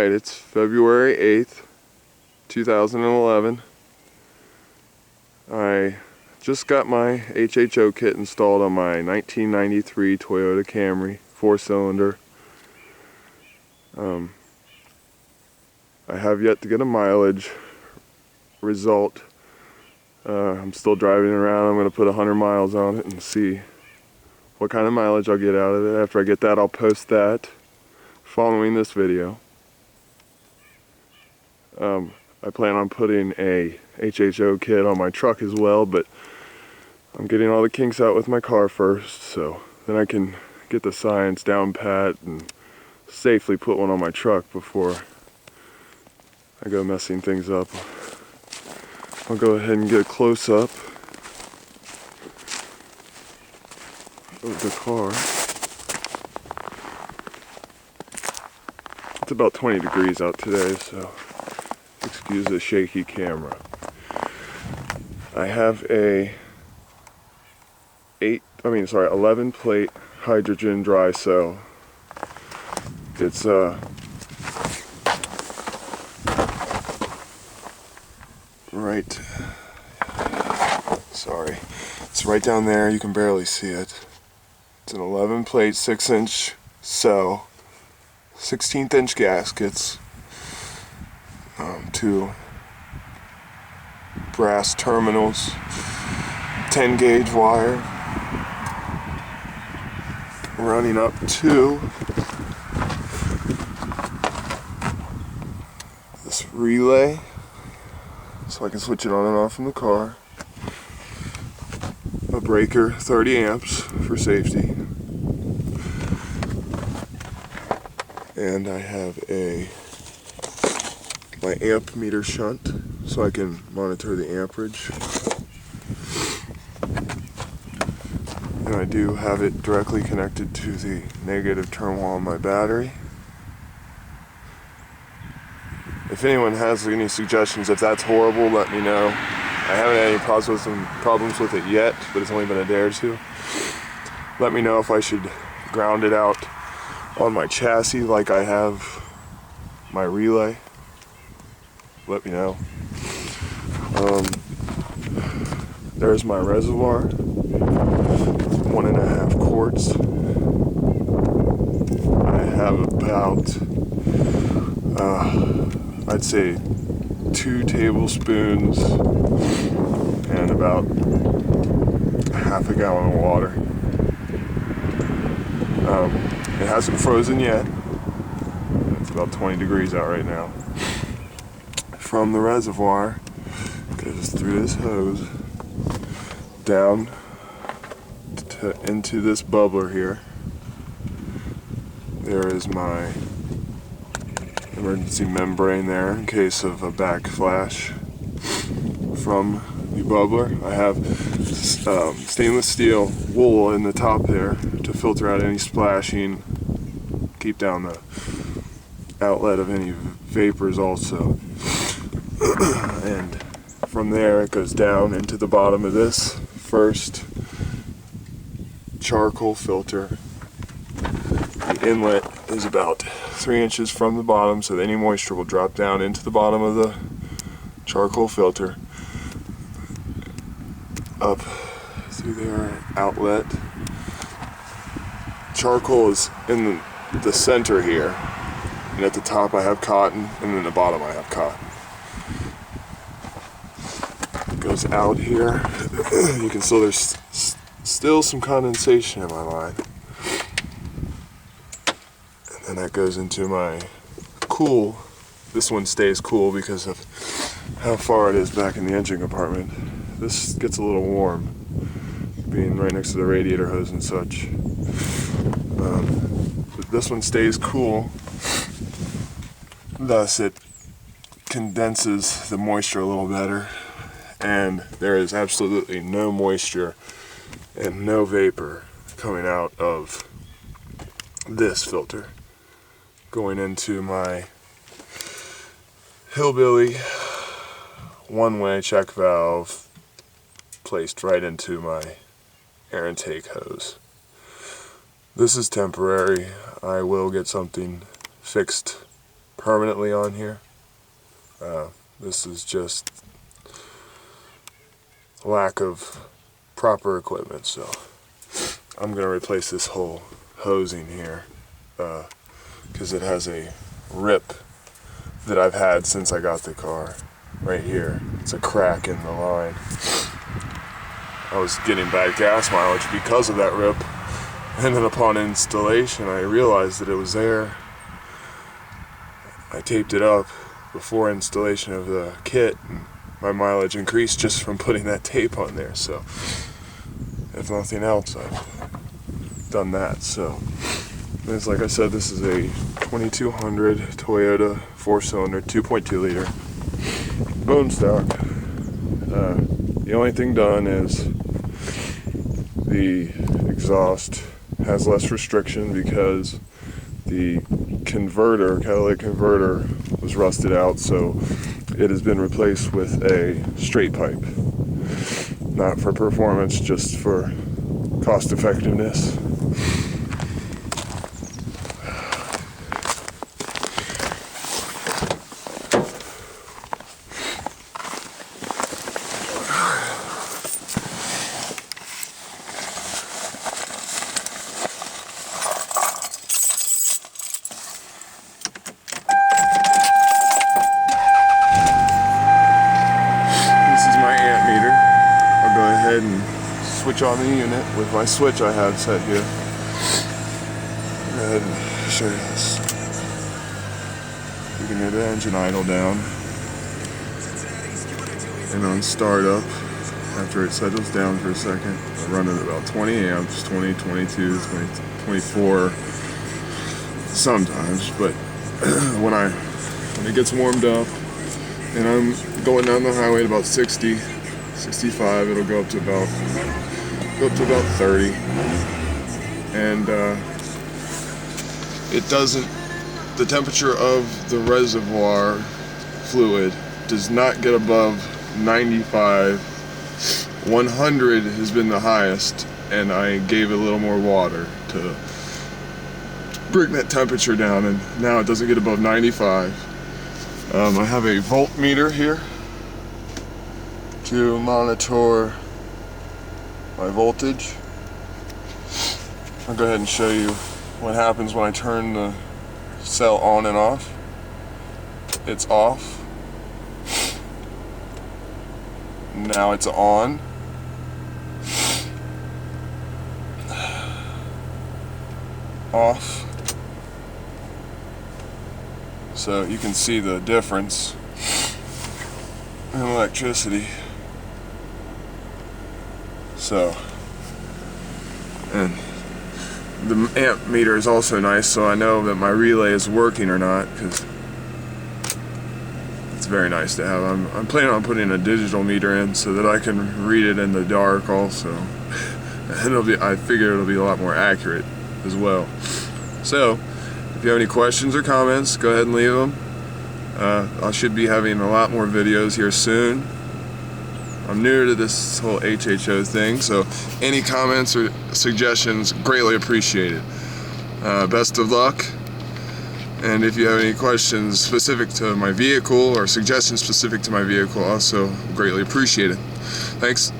Alright, it's February 8th, 2011. I just got my HHO kit installed on my 1993 Toyota Camry, 4-cylinder. I have yet to get a mileage result. I'm still driving around. I'm going to put 100 miles on it and see what kind of mileage I'll get out of it. After I get that, I'll post that following this video. I plan on putting a HHO kit on my truck as well, but I'm getting all the kinks out with my car first, so then I can get the science down pat and safely put one on my truck before I go messing things up. I'll go ahead and get a close-up of the car. It's about 20 degrees out today, so excuse the shaky camera. I have a 11 plate hydrogen dry cell. It's it's right down there, you can barely see it. It's an 11 plate 6-inch cell, 16th inch gaskets, 2 brass terminals, 10 gauge wire running up to this relay so I can switch it on and off from the car. A breaker, 30 amps for safety. And I have my amp meter shunt so I can monitor the amperage. And I do have it directly connected to the negative terminal on my battery. If anyone has any suggestions, if that's horrible, let me know. I haven't had any problems with it yet, but it's only been a day or two. Let me know if I should ground it out on my chassis like I have my relay. Let me know. There's my reservoir, 1.5 quarts. I have about, I'd say 2 tablespoons and about half a gallon of water. It hasn't frozen yet. It's about 20 degrees out right now. From the reservoir, goes through this hose down into this bubbler here. There is my emergency membrane there in case of a backflash from the bubbler. I have stainless steel wool in the top there to filter out any splashing, keep down the outlet of any vapors also. And from there it goes down into the bottom of this first charcoal filter. The inlet is about 3 inches from the bottom, so that any moisture will drop down into the bottom of the charcoal filter, up through their outlet. Charcoal is in the center here, and at the top I have cotton, and then the bottom I have cotton. It goes out here. You can still, there's still some condensation in my line. And that goes into my cool. This one stays cool because of how far it is back in the engine compartment. This gets a little warm, being right next to the radiator hose and such. But this one stays cool, thus it condenses the moisture a little better, and there is absolutely no moisture and no vapor coming out of this filter going into my hillbilly one-way check valve placed right into my air intake hose. This is temporary. I will get something fixed permanently on here. This is just lack of proper equipment, so I'm going to replace this whole hosing here because it has a rip that I've had since I got the car right here. It's a crack in the line. I was getting bad gas mileage because of that rip, and then upon installation I realized that it was there. I taped it up before installation of the kit, and my mileage increased just from putting that tape on there. So if nothing else, I've done that. So it's like I said, this is a 2200 Toyota 4-cylinder 2.2 liter bone stock. The only thing done is the exhaust has less restriction because the catalytic converter was rusted out, so it has been replaced with a straight pipe. Not for performance, just for cost effectiveness. And switch on the unit with my switch I have set here. Go ahead and show you this. You can hear the engine idle down, and on startup, after it settles down for a second, I run at about 20 amps, 20, 22, 20, 24 sometimes, but when it gets warmed up and I'm going down the highway at about 60, 65, it'll go up to about 30, and the temperature of the reservoir fluid does not get above 95. 100 has been the highest, and I gave it a little more water to bring that temperature down, and now it doesn't get above 95. I have a voltmeter here to monitor my voltage. I'll go ahead and show you what happens when I turn the cell on and off. It's off. Now it's on. Off. So you can see the difference in electricity. So, and the amp meter is also nice, so I know that my relay is working or not, because it's very nice to have. I'm planning on putting a digital meter in so that I can read it in the dark also. And I figure it'll be a lot more accurate as well. So, if you have any questions or comments, go ahead and leave them. I should be having a lot more videos here soon. I'm new to this whole HHO thing, so any comments or suggestions, greatly appreciated. Best of luck, and if you have any questions specific to my vehicle or suggestions specific to my vehicle, also greatly appreciated. Thanks.